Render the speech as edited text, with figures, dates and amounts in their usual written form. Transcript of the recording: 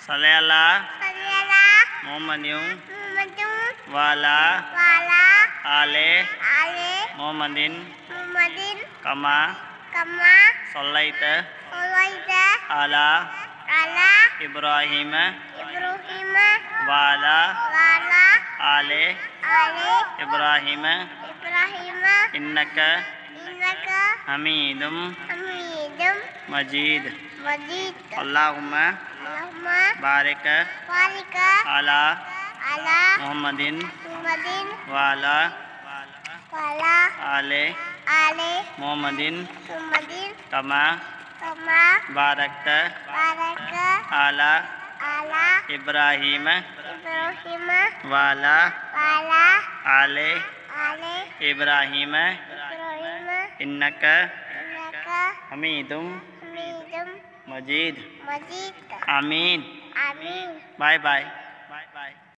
सल्ले अला मोहम्मदिन वाला आले मोहम्मदिन कमा सल्लैत अला इब्राहिम वाला आले इब्राहिम इन्नक हमीदुम मजीद। अल्लाहुम्मा बारिक अला मोहम्मदिन वाला आले मोहम्मदिन कमा बारकत अला इब्राहिम वाला आले इब्राहिम इन्नक हमीदुम मजीद। आमीन। Bye bye.